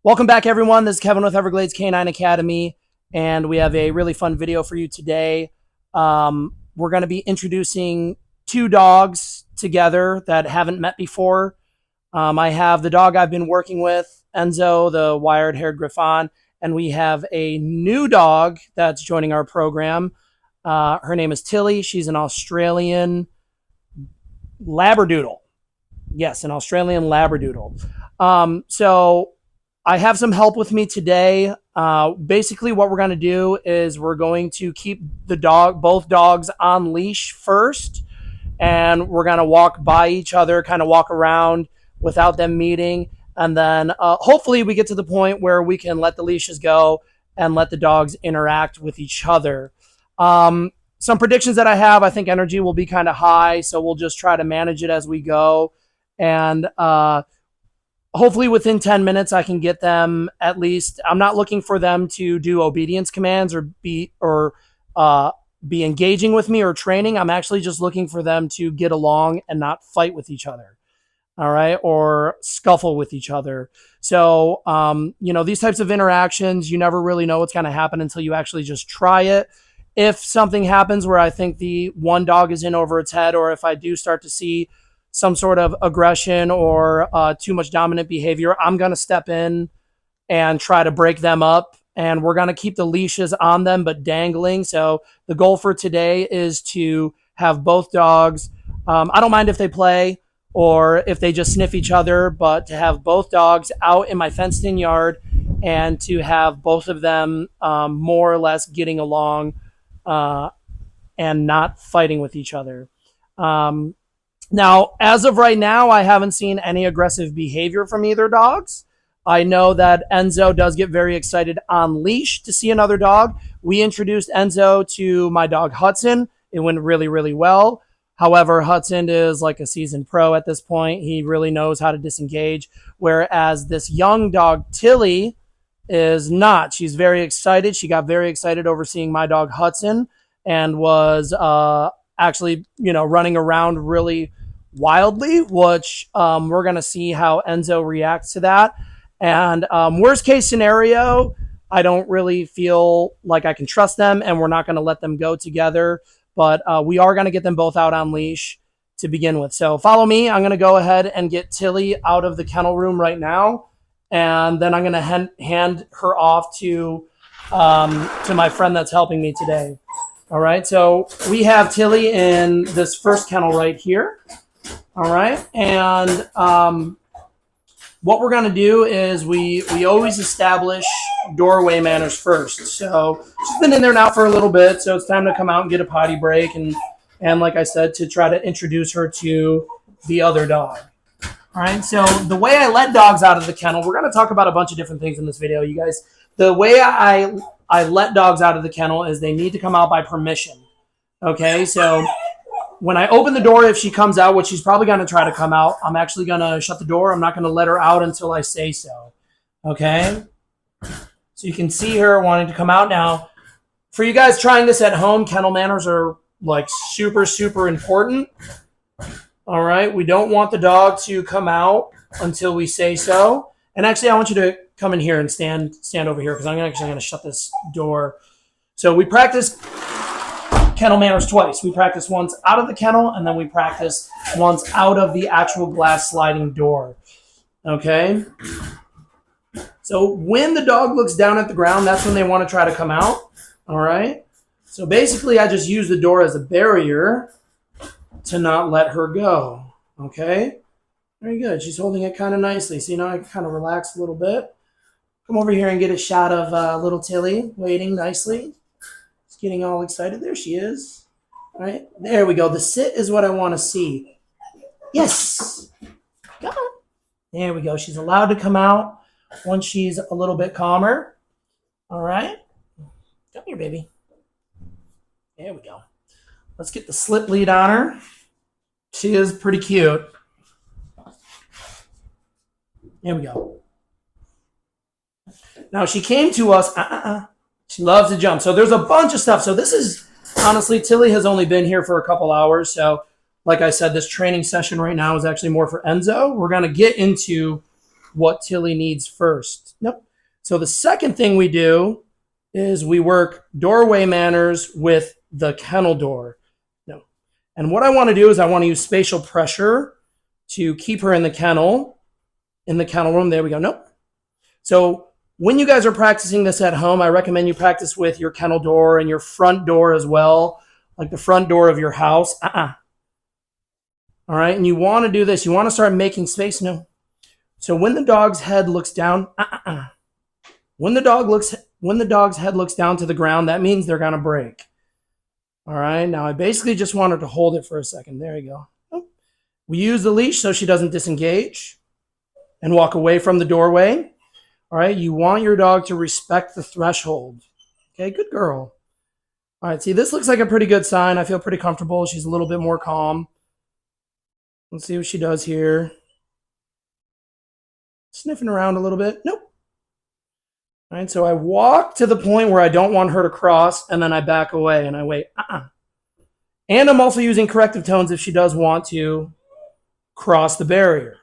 Welcome back, everyone. This is Kevin with Everglades Canine Academy, and we have a really fun video for you today. We're going to be introducing two dogs together that haven't met before. I have the dog I've been working with, Enzo, the wired-haired Griffon, and we have a new dog that's joining our program. Her name is Tilly. She's an Australian Labradoodle. Yes, an Australian Labradoodle. So I have some help with me today. Basically, what we're going to do is we're going to keep both dogs on leash first, and we're going to walk by each other, kind of walk around without them meeting. And then hopefully we get to the point where we can let the leashes go and let the dogs interact with each other. Some predictions that I have, I think energy will be kind of high, so we'll just try to manage it as we go. And hopefully within 10 minutes, I can get them at least. I'm not looking for them to do obedience commands or be engaging with me or training. I'm actually just looking for them to get along and not fight with each other. All right. Or scuffle with each other. So, these types of interactions, you never really know what's going to happen until you actually just try it. If something happens where I think the one dog is in over its head, or if I do start to see some sort of aggression or too much dominant behavior, I'm going to step in and try to break them up. And we're going to keep the leashes on them, but dangling. So the goal for today is to have both dogs. I don't mind if they play or if they just sniff each other, but to have both dogs out in my fenced in yard and to have both of them more or less getting along and not fighting with each other. Now, as of right now, I haven't seen any aggressive behavior from either dogs. I know that Enzo does get very excited on leash to see another dog. We introduced Enzo to my dog Hudson. It went really, really well. However, Hudson is like a seasoned pro at this point. He really knows how to disengage, whereas this young dog, Tilly, is not. She's very excited. She got very excited over seeing my dog Hudson and was actually, running around really wildly, which we're going to see how Enzo reacts to that. And worst case scenario, I don't really feel like I can trust them, and we're not going to let them go together. But we are going to get them both out on leash to begin with. So follow me. I'm going to go ahead and get Tilly out of the kennel room right now. And then I'm going to hand her off to my friend that's helping me today. All right, so we have Tilly in this first kennel right here. All right, and what we're going to do is we always establish doorway manners first. So she's been in there now for a little bit, so it's time to come out and get a potty break. And like I said, to try to introduce her to the other dog. All right, so the way I let dogs out of the kennel, we're going to talk about a bunch of different things in this video, you guys. The way I let dogs out of the kennel is they need to come out by permission. Okay, so when I open the door, if she comes out, which she's probably going to try to come out, I'm actually going to shut the door. I'm not going to let her out until I say so. Okay, so you can see her wanting to come out now. For you guys trying this at home, kennel manners are like super, super important. All right, we don't want the dog to come out until we say so. And actually, I want you to come in here and stand over here because I'm actually going to shut this door. So we practice kennel manners twice. We practice once out of the kennel, and then we practice once out of the actual glass sliding door. Okay? So when the dog looks down at the ground, that's when they want to try to come out. All right? So basically, I just use the door as a barrier to not let her go. Okay? Very good. She's holding it kind of nicely. So, I can kind of relax a little bit. Come over here and get a shot of little Tilly waiting nicely. She's getting all excited. There she is. All right. There we go. The sit is what I want to see. Yes. Come on. There we go. She's allowed to come out once she's a little bit calmer. All right. Come here, baby. There we go. Let's get the slip lead on her. She is pretty cute. There we go. Now, she came to us. She loves to jump. So there's a bunch of stuff. So this is, honestly, Tilly has only been here for a couple hours. So like I said, this training session right now is actually more for Enzo. We're going to get into what Tilly needs first. Nope. So the second thing we do is we work doorway manners with the kennel door. No. And what I want to do is I want to use spatial pressure to keep her in the kennel room. There we go. Nope. So when you guys are practicing this at home, I recommend you practice with your kennel door and your front door as well, like the front door of your house. All right. And you want to do this. You want to start making space. No. So when the dog's head looks down, when the dog's head looks down to the ground, that means they're going to break. All right. Now I basically just want her to hold it for a second. There you go. We use the leash so she doesn't disengage and walk away from the doorway. All right. You want your dog to respect the threshold. Okay. Good girl. All right. See, this looks like a pretty good sign. I feel pretty comfortable. She's a little bit more calm. Let's see what she does here. Sniffing around a little bit. Nope. All right, so I walk to the point where I don't want her to cross, and then I back away and I wait. And I'm also using corrective tones if she does want to cross the barrier.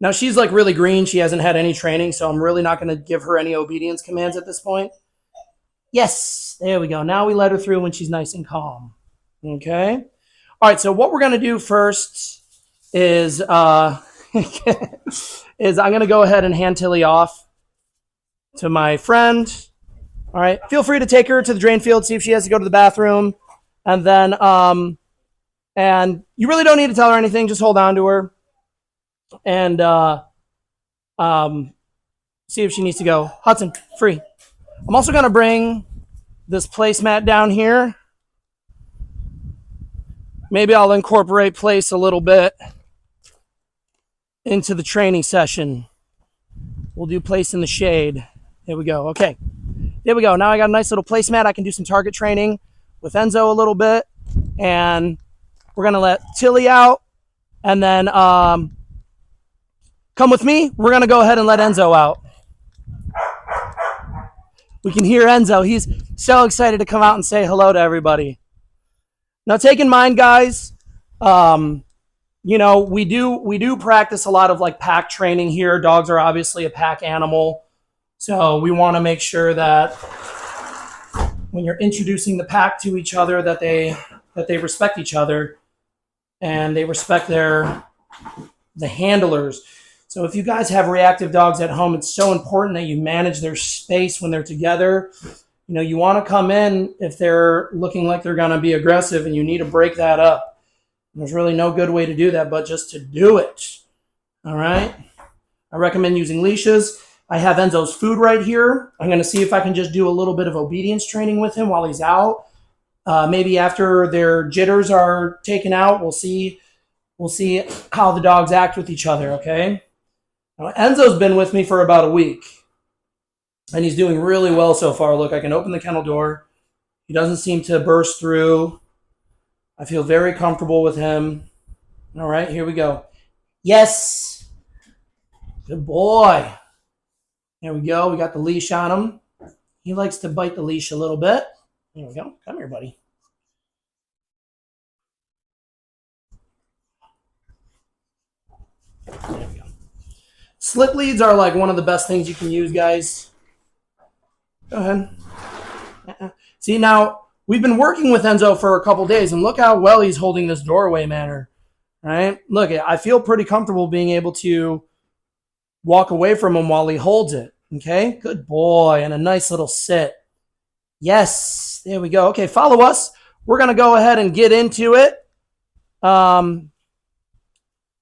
Now she's like really green. She hasn't had any training, so I'm really not going to give her any obedience commands at this point. Yes, there we go. Now we let her through when she's nice and calm. Okay. All right, so what we're going to do first is is I'm going to go ahead and hand Tilly off to my friend. All right. Feel free to take her to the drain field, see if she has to go to the bathroom. And then, and you really don't need to tell her anything. Just hold on to her and see if she needs to go. Hudson, free. I'm also going to bring this placemat down here. Maybe I'll incorporate place a little bit into the training session. We'll do place in the shade. There we go. Okay. There we go. Now I got a nice little placemat. I can do some target training with Enzo a little bit. And we're going to let Tilly out. And then come with me. We're going to go ahead and let Enzo out. We can hear Enzo. He's so excited to come out and say hello to everybody. Now take in mind, guys, you know, we do practice a lot of like pack training here. Dogs are obviously a pack animal. So we want to make sure that when you're introducing the pack to each other, that they respect each other and they respect the handlers. So if you guys have reactive dogs at home, it's so important that you manage their space when they're together. You know, you want to come in if they're looking like they're going to be aggressive and you need to break that up. There's really no good way to do that, but just to do it. All right. I recommend using leashes. I have Enzo's food right here. I'm going to see if I can just do a little bit of obedience training with him while he's out. Maybe after their jitters are taken out, we'll see how the dogs act with each other. Okay. Now, Enzo's been with me for about a week and he's doing really well so far. Look, I can open the kennel door. He doesn't seem to burst through. I feel very comfortable with him. All right, here we go. Yes. Good boy. There we go. We got the leash on him. He likes to bite the leash a little bit. There we go. Come here, buddy. There we go. Slip leads are like one of the best things you can use, guys. Go ahead. See, now, we've been working with Enzo for a couple days, and look how well he's holding this doorway manner, right? Look, I feel pretty comfortable being able to walk away from him while he holds it, okay? Good boy, and a nice little sit. Yes, there we go. Okay, follow us. We're going to go ahead and get into it. I'm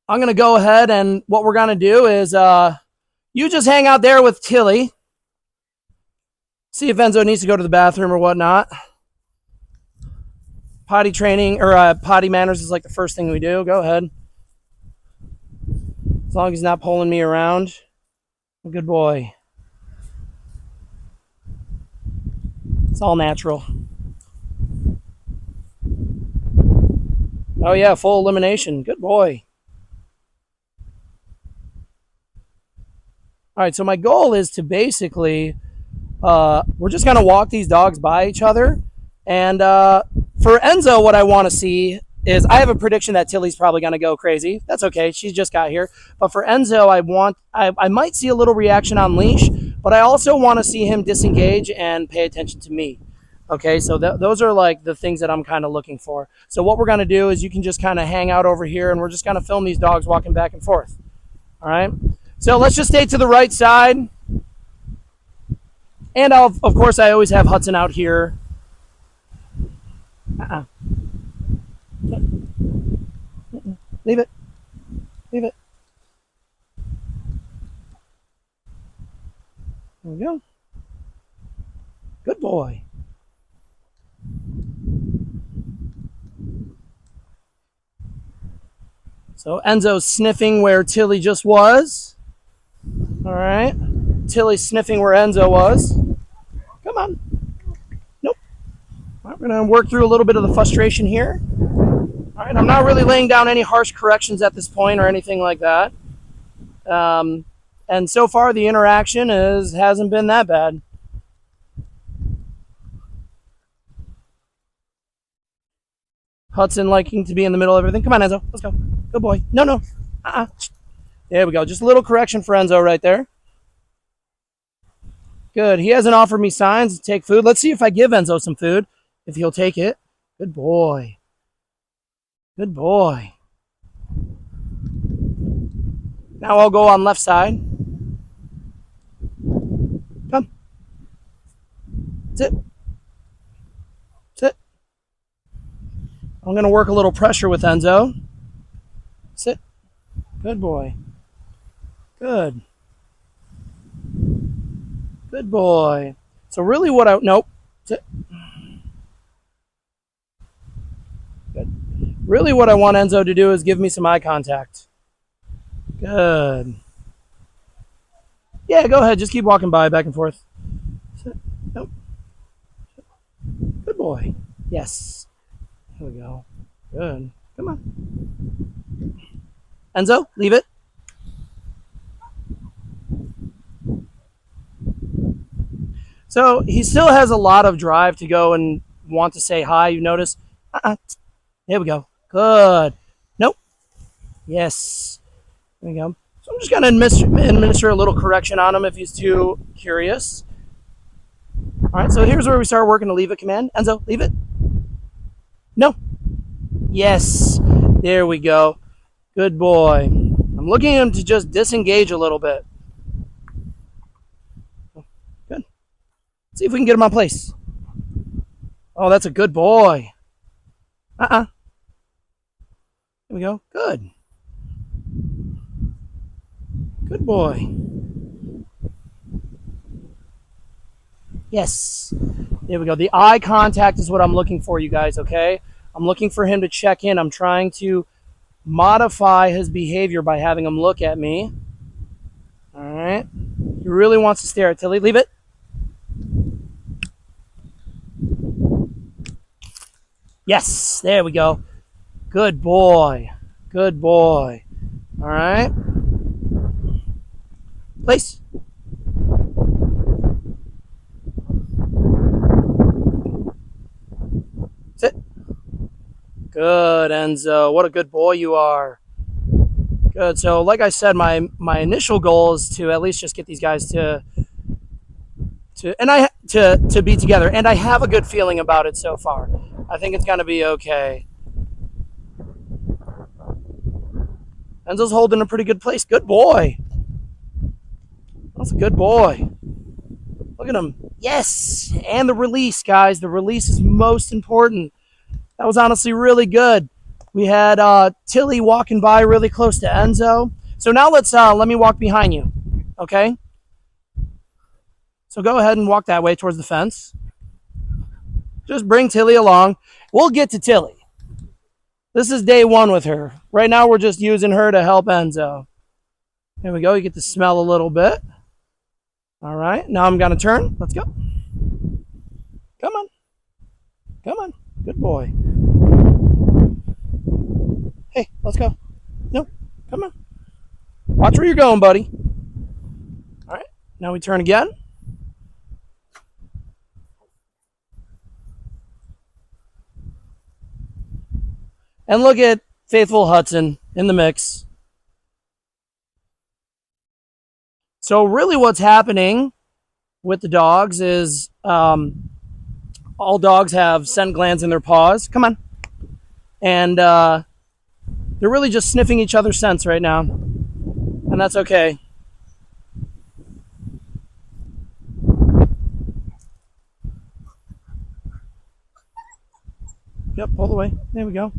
going to go ahead, and what we're going to do is you just hang out there with Tilly. See if Enzo needs to go to the bathroom or whatnot. Potty training or potty manners is like the first thing we do. Go ahead. As long as he's not pulling me around. Good boy. It's all natural. Oh yeah, full elimination. Good boy. All right, so my goal is to basically, we're just going to walk these dogs by each other. And for Enzo, what I want to see is I have a prediction that Tilly's probably going to go crazy. That's okay. She just got here. But for Enzo, I might see a little reaction on leash, but I also want to see him disengage and pay attention to me. Okay, so those are like the things that I'm kind of looking for. So what we're going to do is you can just kind of hang out over here and we're just going to film these dogs walking back and forth. All right. So let's just stay to the right side. And of course, I always have Hudson out here. Uh-uh. Leave it. Leave it. There we go. Good boy. So Enzo's sniffing where Tilly just was. All right. Tilly's sniffing where Enzo was. Come on. Nope. All right, we're going to work through a little bit of the frustration here. All right. I'm not really laying down any harsh corrections at this point or anything like that. And so far, the interaction hasn't been that bad. Hudson liking to be in the middle of everything. Come on, Enzo. Let's go. Good boy. No, no. There we go. Just a little correction for Enzo right there. Good. He hasn't offered me signs to take food. Let's see if I give Enzo some food, if he'll take it. Good boy. Good boy. Now I'll go on left side. Come. Sit. Sit. I'm going to work a little pressure with Enzo. Sit. Good boy. Good. Good boy. So really what I... Nope. Sit. Good. Really what I want Enzo to do is give me some eye contact. Good. Yeah, go ahead. Just keep walking by, back and forth. Sit. Nope. Good boy. Yes. Here we go. Good. Come on. Enzo, leave it. So he still has a lot of drive to go and want to say hi. You notice? There we go. Good. Nope. Yes. There we go. So I'm just going to administer a little correction on him if he's too curious. All right, so here's where we start working the leave it command. Enzo, leave it. No. Yes. There we go. Good boy. I'm looking at him to just disengage a little bit. Good. See if we can get him on place. Oh, that's a good boy. There we go. Good. Good boy. Yes. There we go. The eye contact is what I'm looking for, you guys, okay? I'm looking for him to check in. I'm trying to modify his behavior by having him look at me. All right. He really wants to stare at Tilly. Leave it. Yes. There we go. Good boy. Good boy. All right. Place. Sit. Good, Enzo. What a good boy you are. Good. So, like I said, my initial goal is to at least just get these guys to be together, and I have a good feeling about it so far. I think it's gonna be okay. Enzo's holding a pretty good place. Good boy. That's a good boy. Look at him. Yes. And the release, guys. The release is most important. That was honestly really good. We had Tilly walking by really close to Enzo. So now let me walk behind you. Okay? So go ahead and walk that way towards the fence. Just bring Tilly along. We'll get to Tilly. This is day one with her. Right now we're just using her to help Enzo. There we go. You get to smell a little bit. All right. Now I'm going to turn. Let's go. Come on. Come on. Good boy. Hey, let's go. No, come on. Watch where you're going, buddy. All right. Now we turn again. And look at faithful Hudson in the mix. So really what's happening with the dogs is all dogs have scent glands in their paws. Come on. And they're really just sniffing each other's scents right now. And that's okay. Yep, pull away. There we go.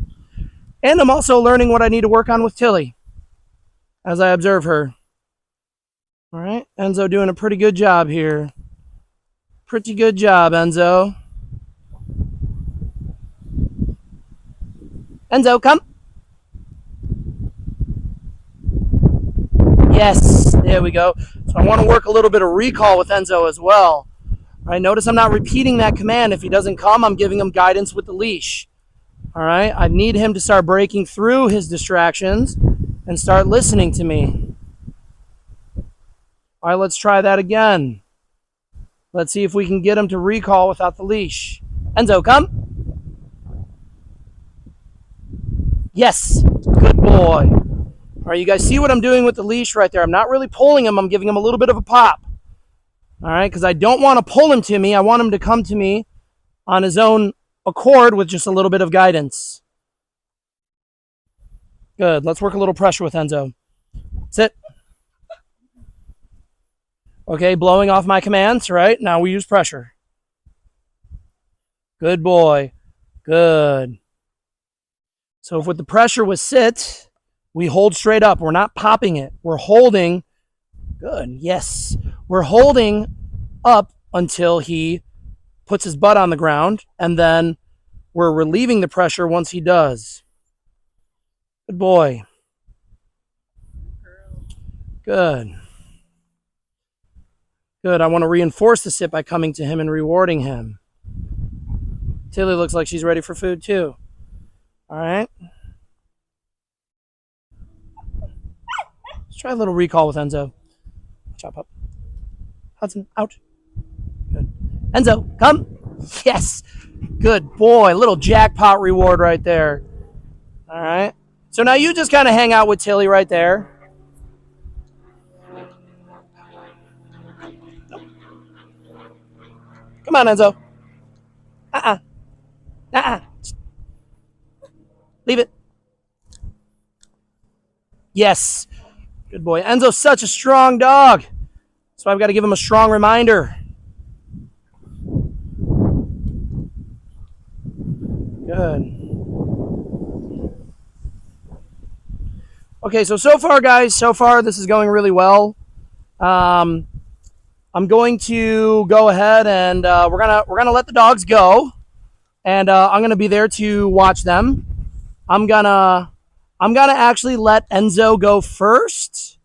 And I'm also learning what I need to work on with Tilly as I observe her. All right, Enzo doing a pretty good job here. Pretty good job, Enzo. Enzo, come. Yes, there we go. So I want to work a little bit of recall with Enzo as well. All right, notice I'm not repeating that command. If he doesn't come, I'm giving him guidance with the leash. All right, I need him to start breaking through his distractions and start listening to me. All right, let's try that again. Let's see if we can get him to recall without the leash. Enzo, come. Yes, good boy. All right, you guys see what I'm doing with the leash right there? I'm not really pulling him. I'm giving him a little bit of a pop. All right, because I don't want to pull him to me. I want him to come to me on his own accord with just a little bit of guidance. Good. Let's work a little pressure with Enzo. Sit. Okay, blowing off my commands, right? Now we use pressure. Good boy. Good. So if with the pressure was sit, we hold straight up. We're not popping it. We're holding. Good. Yes. We're holding up until he puts his butt on the ground, and then we're relieving the pressure once he does. Good boy. Good. Good. I want to reinforce the sit by coming to him and rewarding him. Tilly looks like she's ready for food too. All right. Let's try a little recall with Enzo. Chop up. Hudson, out. Good. Enzo, come. Yes. Good boy. Little jackpot reward right there. All right. So now you just kind of hang out with Tilly right there. Come on, Enzo. Uh-uh. Uh-uh. Leave it. Yes. Good boy. Enzo's such a strong dog. So I've got to give him a strong reminder. Good. Okay, so far, guys, this is going really well. I'm going to go ahead and we're gonna let the dogs go, and I'm gonna be there to watch them. I'm gonna actually let Enzo go first,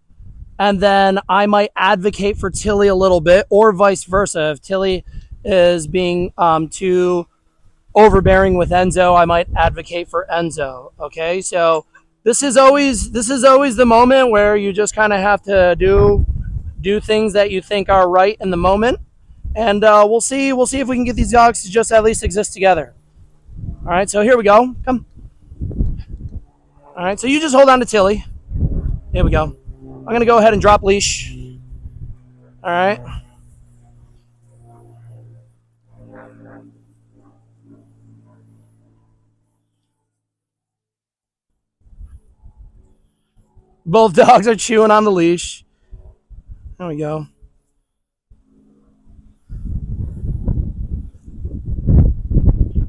and then I might advocate for Tilly a little bit, or vice versa. If Tilly is being too overbearing with Enzo, I might advocate for Enzo. Okay, so this is always the moment where you just kind of have to do things that you think are right in the moment, and we'll see if we can get these dogs to just at least exist together. All right, so here we go. Come. All right, so you just hold on to Tilly. Here we go. I'm gonna go ahead and drop leash. All right. Both dogs are chewing on the leash. There we go.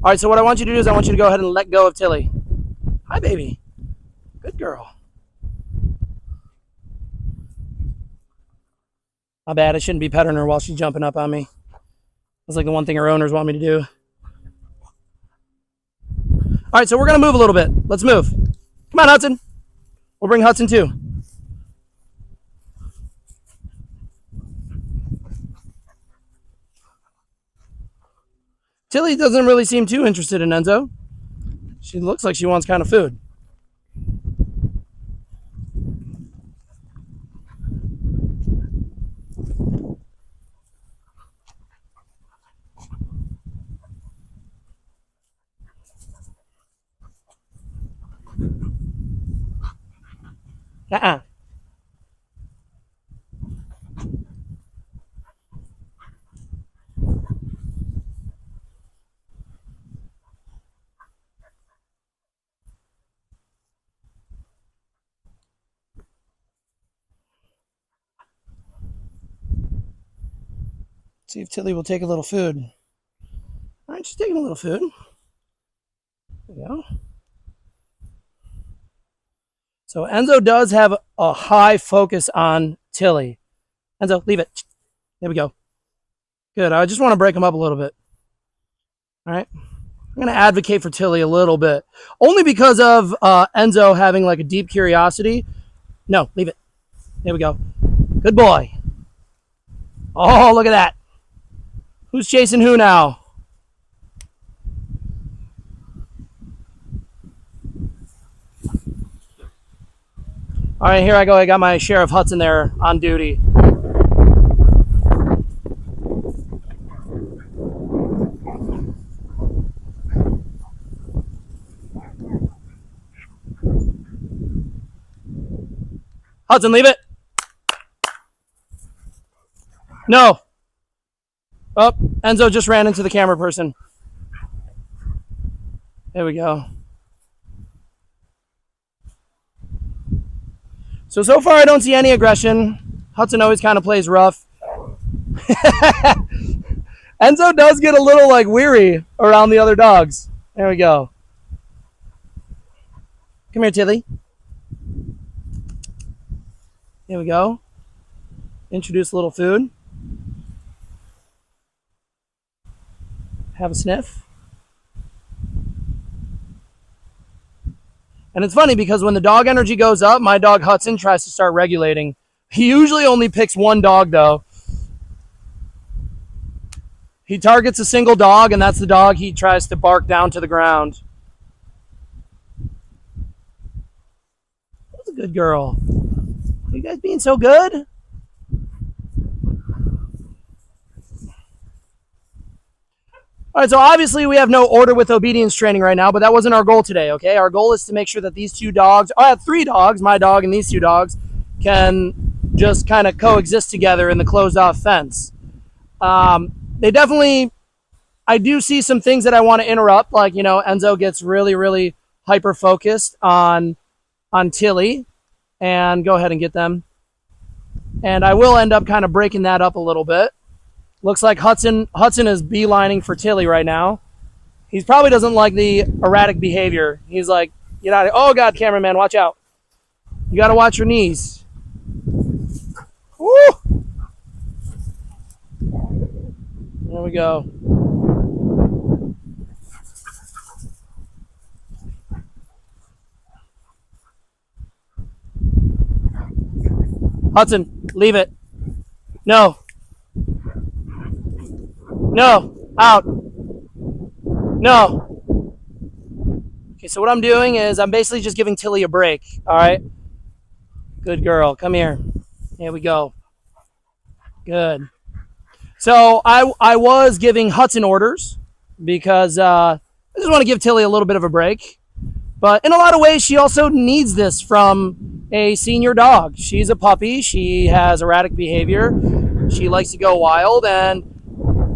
All right, so what I want you to do is I want you to go ahead and let go of Tilly. Hi, baby. Good girl. My bad. I shouldn't be petting her while she's jumping up on me. That's like the one thing her owners want me to do. All right, so we're going to move a little bit. Let's move. Come on, Hudson. We'll bring Hudson too. Tilly doesn't really seem too interested in Enzo. She looks like she wants kind of food. Uh-uh. See if Tilly will take a little food. All right, she's taking a little food. There we go. So Enzo does have a high focus on Tilly. Enzo, leave it. There we go. Good. I just want to break him up a little bit. All right. I'm going to advocate for Tilly a little bit. Only because of Enzo having like a deep curiosity. No, leave it. There we go. Good boy. Oh, look at that. Who's chasing who now? All right, here I go. I got my Sheriff Hudson there on duty. Hudson, leave it. No. Oh, Enzo just ran into the camera person. There we go. So far I don't see any aggression. Hudson always kind of plays rough. Enzo does get a little like weary around the other dogs. There we go. Come here, Tilly. There we go. Introduce a little food. Have a sniff. And it's funny because when the dog energy goes up, my dog Hudson tries to start regulating. He usually only picks one dog though. He targets a single dog and that's the dog he tries to bark down to the ground. That's a good girl. Are you guys being so good? All right, so obviously we have no order with obedience training right now, but that wasn't our goal today, okay? Our goal is to make sure that these two dogs, I have three dogs, my dog and these two dogs, can just kind of coexist together in the closed-off fence. They definitely, I do see some things that I want to interrupt, like, you know, Enzo gets really, really hyper-focused on Tilly, and go ahead and get them. And I will end up kind of breaking that up a little bit. Looks like Hudson is beelining for Tilly right now. He probably doesn't like the erratic behavior. He's like, get out of here. Oh, God, cameraman, watch out. You got to watch your knees. Woo! There we go. Hudson, leave it. No. No. Out. No. Okay, so what I'm doing is I'm basically just giving Tilly a break. All right? Good girl. Come here. Here we go. Good. So I was giving Hudson orders because I just want to give Tilly a little bit of a break. But in a lot of ways, she also needs this from a senior dog. She's a puppy. She has erratic behavior. She likes to go wild. And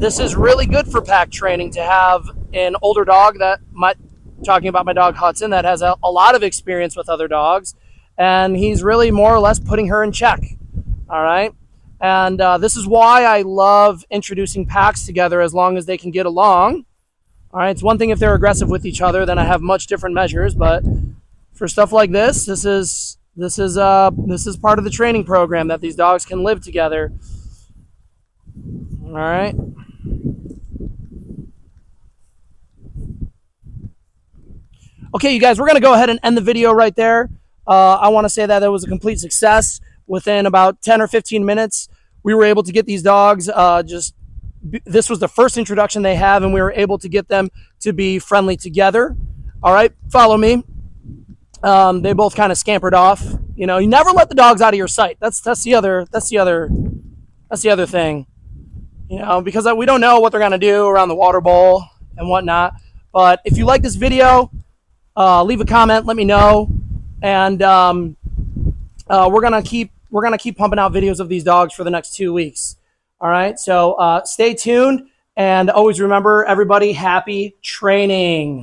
this is really good for pack training to have an older dog that might, talking about my dog Hudson, that has a lot of experience with other dogs. And he's really more or less putting her in check. All right. And this is why I love introducing packs together as long as they can get along. All right, it's one thing if they're aggressive with each other, then I have much different measures. But for stuff like this, this is part of the training program that these dogs can live together. All right. Okay, you guys, we're going to go ahead and end the video right there. I want to say that it was a complete success. Within about 10 or 15 minutes, we were able to get these dogs this was the first introduction they have, and we were able to get them to be friendly together. All right, follow me. They both kind of scampered off. You know, you never let the dogs out of your sight. That's the other thing. You know, because we don't know what they're gonna do around the water bowl and whatnot. But if you like this video, leave a comment, let me know, and we're gonna keep pumping out videos of these dogs for the next 2 weeks. All right, so stay tuned and always remember, everybody, happy training.